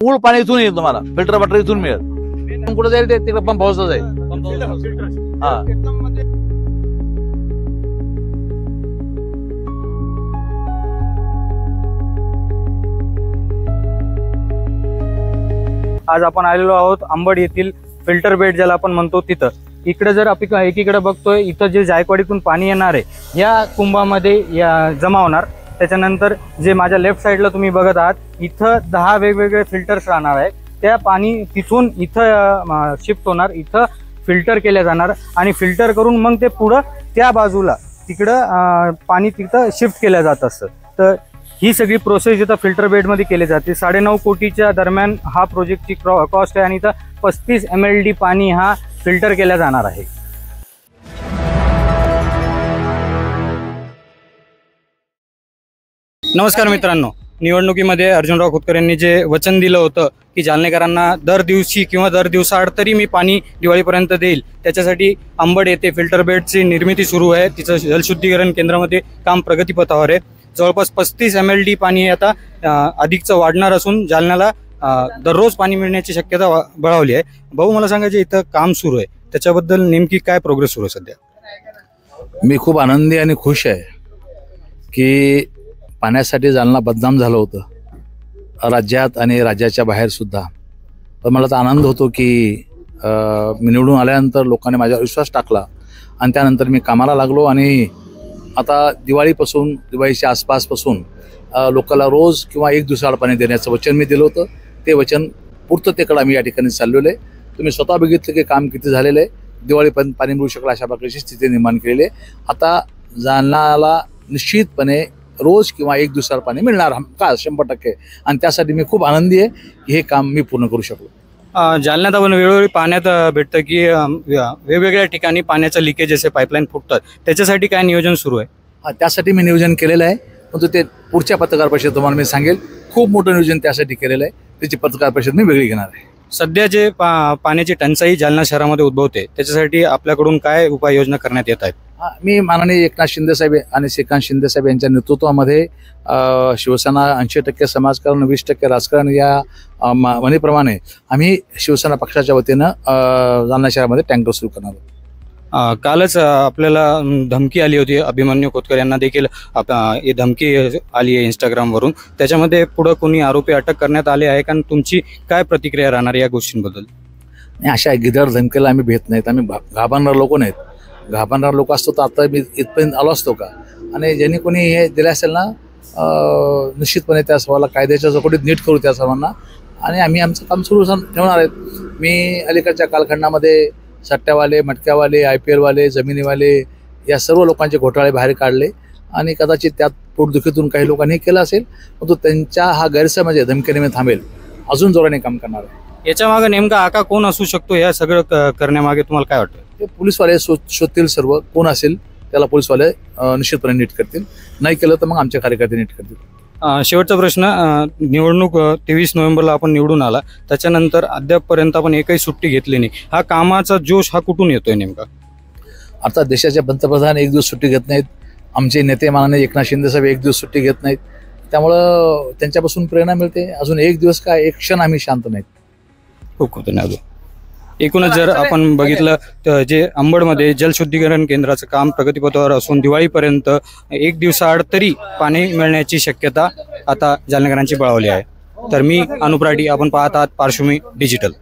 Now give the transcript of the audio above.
मूळ पाणी इथून येईल तुम्हाला, फिल्टर वॉटर इथून मिळेल. कुठे जाईल ते तिकडे पंप हाऊसला जाईल. हा आज आपण आलेलो आहोत अंबड येथील फिल्टर बेड ज्याला आपण म्हणतो तिथं. इकडे जर आपण एकीकडे बघतोय, इथं जे जायकवाडीतून पाणी येणार आहे या कुंभामध्ये जमा होणार. त्याच्यानंतर जे माझ्या लेफ्ट साईडला तुम्ही बघत आहात, इथं 10 वेगवेगळे फिल्टर्स राहणार आहेत. त्या पाणी तिथून इथं शिफ्ट होणार, इथं फिल्टर केल्या जाणार आणि फिल्टर करून मग ते पुढं त्या बाजूला तिकडं पाणी तिथं शिफ्ट केलं जात असतं. तर ही सगळी प्रोसेस इथं फिल्टर बेडमध्ये केली जाते. 9.5 कोटीच्या दरम्यान हा प्रोजेक्टची कॉस्ट आहे आणि इथं 35 MLD पाणी हा फिल्टर केल्या जाणार आहे. नमस्कार मित्रांनो, निवडणुकीमध्ये अर्जुनराव खोतकर यांनी जे वचन दिलं होतं की जालनेकरांना दर दिवशी किंवा दर दिवसाआड तरी मी पाणी दिवाळीपर्यंत देईल, त्याच्यासाठी अंबड येथे फिल्टर बेडची निर्मिती सुरू आहे. तिचं जलशुद्धीकरण केंद्रामध्ये काम प्रगतीपथावर आहे. जवळपास 35 MLD पाणी आता अधिकचं वाढणार असून जालन्याला दररोज पाणी मिळण्याची शक्यता बळावली आहे. भाऊ, मला सांगा, जे इथं काम सुरू आहे त्याच्याबद्दल नेमकी काय प्रोग्रेस सुरू आहे सध्या? मी खूप आनंदी आणि खुश आहे की पाण्यासाठी जालना बदनाम झालं होतं राज्यात आणि राज्याच्या बाहेर सुद्धा. पण मला तर आनंद होतो की मी निवडून आल्यानंतर लोकांनी माझ्यावर विश्वास टाकला आणि त्यानंतर मी कामाला लागलो आणि आता दिवाळीच्या आसपासपासून लोकांना रोज किंवा 1 दिवसाआड पाणी देण्याचं वचन मी दिलं होतं. ते वचन पूर्ततेकडे आम्ही या ठिकाणी चाललेलो आहे. तुम्ही स्वतः बघितलं की काम किती झालेलं आहे. दिवाळीपर्यंत पाणी मिळू शकलं अशा प्रकारची स्थिती निर्माण केलेली आहे. आता जालन्याला निश्चितपणे रोज किंवा 1 दिवसाआड पाणी मिळणार का 100%, आणि त्यासाठी मी खूप आनंदी आहे की हे काम मी पूर्ण करू शकलो. जालन्यात आपण वेळोवेळी पाण्यात भेटतं की वेगवेगळ्या ठिकाणी पाण्याचं लिकेज असे पाईपलाईन फुटतात, त्याच्यासाठी काय नियोजन सुरू आहे? त्यासाठी मी नियोजन केलेलं आहे, परंतु ते पुढच्या पत्रकार परिषदेत तुम्हाला मी सांगेल. खूप मोठं नियोजन त्यासाठी केलेलं आहे, त्याची पत्रकार परिषद मी वेगळी घेणार आहे. सध्या जे पाण्याची टंचाई जालना शहरामध्ये उद्भवते त्याच्यासाठी आपल्याकडून काय उपाययोजना करण्यात येत आहेत? मी माननीय एकनाथ शिंदेसाहेब आणि श्रीकांत शिंदेसाहेब यांच्या नेतृत्वामध्ये शिवसेना 80% समाजकारण 20% राजकारण या म्हणीप्रमाणे आम्ही शिवसेना पक्षाच्या वतीनं जालना शहरामध्ये टँकर सुरू करणार आहोत. कालच आपल्याला धमकी आली होती, अभिमन्यू खोतकर यांना देखील धमकी आली आहे इंस्टाग्रामवरून. त्याच्यामध्ये पुढं कोणी आरोपी अटक करण्यात आले आहे का? तुमची काय प्रतिक्रिया राहणार या गोष्टींबद्दल? नाही, अशा गिधाड धमकीला आम्ही भेट नाहीत. आम्ही घाबरणार लोक नाहीत. घाबरणार लोक असतो तर आता मी इथपर्यंत आलो असतो का? आणि ज्यांनी कोणी हे दिले असेल ना, निश्चितपणे त्या सर्वाला कायद्याच्या चौकटीत नीट करू त्या सर्वांना, आणि आम्ही आमचं काम सुरू ठेवणार आहेत. मी अलीकडच्या कालखंडामध्ये सट्ट्यावाले, मटक्यावाले, IPL वाले, जमिनीवाले या सर्व लोकांचे घोटाळे बाहेर काढले आणि कदाचित त्यात पोटदुखीतून काही लोकांनी केलं असेल, परंतु त्यांच्या हा गैरसमज धमकीने मी थांबेल, अजून जोराने काम करणार आहे. याच्या मागे नेमका आका कोण असू शकतो? या सगळं करण्यामागे तुम्हाला काय वाटतं? ते पोलीसवाले शोधतील, सर्व कोण असेल त्याला पोलीसवाले निश्चितपणे नीट करतील. नाही केलं तर मग आमचे कार्यकर्ते नीट करतील. शेवटचा प्रश्न, निवडणूक 23 नोव्हेंबरला आपण निवडून आला, त्याच्यानंतर अद्यापपर्यंत आपण एकही सुट्टी घेतली नाही. हा कामाचा जोश हा कुठून येतोय नेमका? आता देशाचे पंतप्रधान 1 दिवस सुट्टी घेत नाहीत. आमचे नेते माननीय एकनाथ शिंदेसाहेब 1 दिवस सुट्टी घेत नाहीत. त्यामुळं त्यांच्यापासून प्रेरणा मिळते. अजून 1 दिवस काय, 1 क्षण आम्ही शांत नाहीत. खूप खूप धन्यवाद. एकूणच जर आपण बघितलं तर जे अंबडमध्ये जलशुद्धीकरण केंद्राचं काम प्रगतीपथावर असून दिवाळीपर्यंत 1 दिवसाआड तरी पाणी मिळण्याची शक्यता आता जालनेकरांची बळावली आहे. तर मी अनुप राठी, आपण पाहत आहात पार्श्वभूमी डिजिटल.